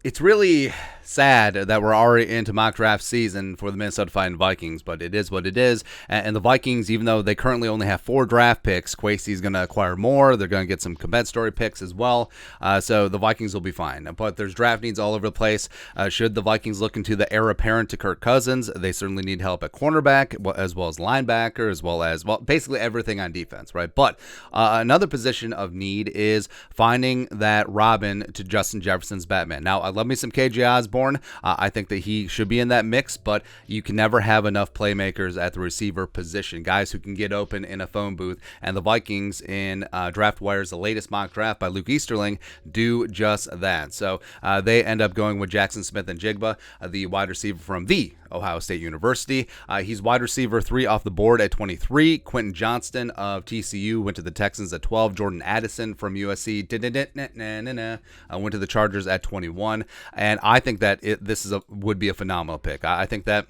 It's really sad that we're already into mock draft season for the Minnesota Vikings, but it is what it is. And the Vikings, even though they currently only have 4 draft picks, Kwesi's going to acquire more. They're going to get some compensatory picks as well. So the Vikings will be fine. But there's draft needs all over the place. Should the Vikings look into the heir apparent to Kirk Cousins, they certainly need help at cornerback, as well as linebacker, as well as, basically everything on defense, right? But another position of need is finding that Robin to Justin Jefferson's Batman. Now, I love me some KJ Osborne. I think that he should be in that mix, but you can never have enough playmakers at the receiver position, guys who can get open in a phone booth. And the Vikings in Draft Wire's the latest mock draft by Luke Easterling do just that. So they end up going with Jaxon Smith-Njigba, the wide receiver from the Ohio State University. He's wide receiver 3 off the board at 23. Quentin Johnston of TCU went to the Texans at 12. Jordan Addison from USC went to the Chargers at 21. And I think that this would be a phenomenal pick. I think that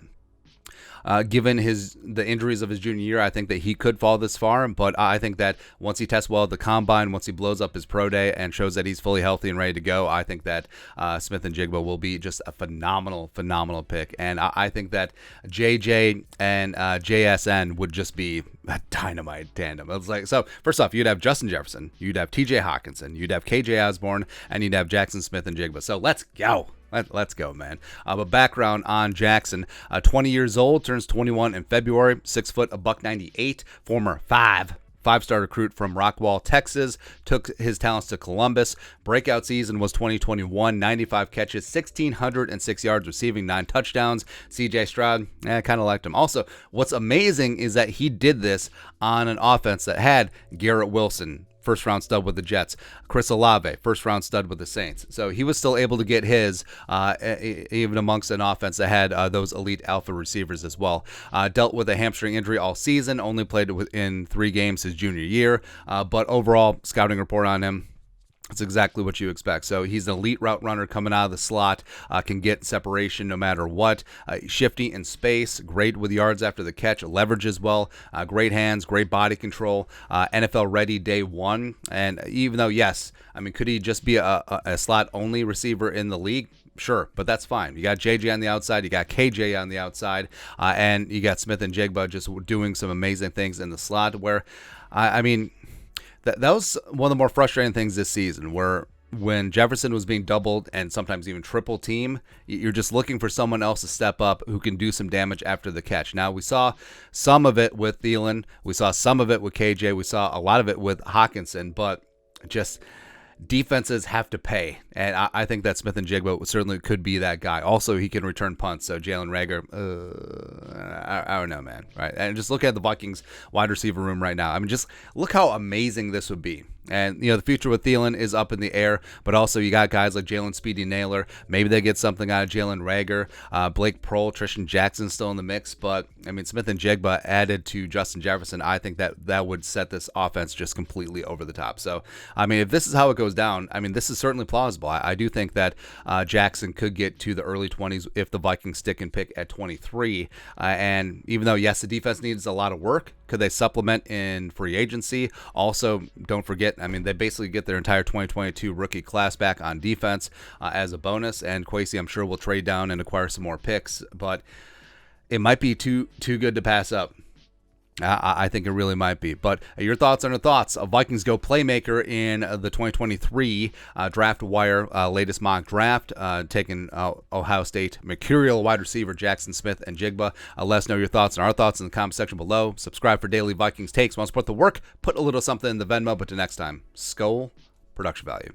given the injuries of his junior year, I think that he could fall this far. But I think that once he tests well at the combine, once he blows up his pro day and shows that he's fully healthy and ready to go, I think that Smith-Njigba will be just a phenomenal pick. And I think that JJ and JSN would just be a dynamite tandem. It's like, so first off, you'd have Justin Jefferson, you'd have TJ Hawkinson, you'd have KJ Osborne, and you'd have Jaxon Smith-Njigba. So let's go. Let's go, man. But background on Jaxon, 20 years old, turns 21 in February, 6 foot, $198, former five-star recruit from Rockwall, Texas, took his talents to Columbus. Breakout season was 2021, 95 catches, 1,606 yards receiving, 9 touchdowns. CJ Stroud, kind of liked him. Also, what's amazing is that he did this on an offense that had Garrett Wilson, first-round stud with the Jets, Chris Olave, first-round stud with the Saints. So he was still able to get his, even amongst an offense that had those elite alpha receivers as well. Dealt with a hamstring injury all season, only played in 3 games his junior year, but overall, scouting report on him, it's exactly what you expect. So he's an elite route runner coming out of the slot, can get separation no matter what. Shifty in space, great with yards after the catch, leverage as well, great hands, great body control, NFL ready day one. And even though, yes, I mean, could he just be a slot-only receiver in the league? Sure, but that's fine. You got JJ on the outside, you got KJ on the outside, and you got Smith-Njigba just doing some amazing things in the slot where, I mean, that was one of the more frustrating things this season, where when Jefferson was being doubled and sometimes even triple team, you're just looking for someone else to step up who can do some damage after the catch. Now, we saw some of it with Thielen. We saw some of it with KJ. We saw a lot of it with Hawkinson, but just defenses have to pay. And I think that Smith-Njigba certainly could be that guy. Also, he can return punts. So Jalen Reagor, I don't know, man. Right? And just look at the Vikings wide receiver room right now. I mean, just look how amazing this would be. And, the future with Thielen is up in the air, but also you got guys like Jalen Speedy Naylor. Maybe they get something out of Jalen Reagor. Blake Prohl, Tristan Jackson still in the mix. But, I mean, Smith-Njigba added to Justin Jefferson, I think that would set this offense just completely over the top. So, I mean, if this is how it goes down, I mean, this is certainly plausible. I do think that Jackson could get to the early 20s if the Vikings stick and pick at 23. And even though, yes, the defense needs a lot of work, could they supplement in free agency? Also, don't forget, I mean, they basically get their entire 2022 rookie class back on defense as a bonus, and Kwesi, I'm sure, will trade down and acquire some more picks, but it might be too good to pass up. I think it really might be. But your thoughts on the thoughts of Vikings go playmaker in the 2023 Draft Wire latest mock draft, taking Ohio State mercurial wide receiver Jaxon Smith-Njigba. Let us know your thoughts and our thoughts in the comment section below. Subscribe for daily Vikings takes. Want to support the work? Put a little something in the Venmo. But till next time, Skol, production value.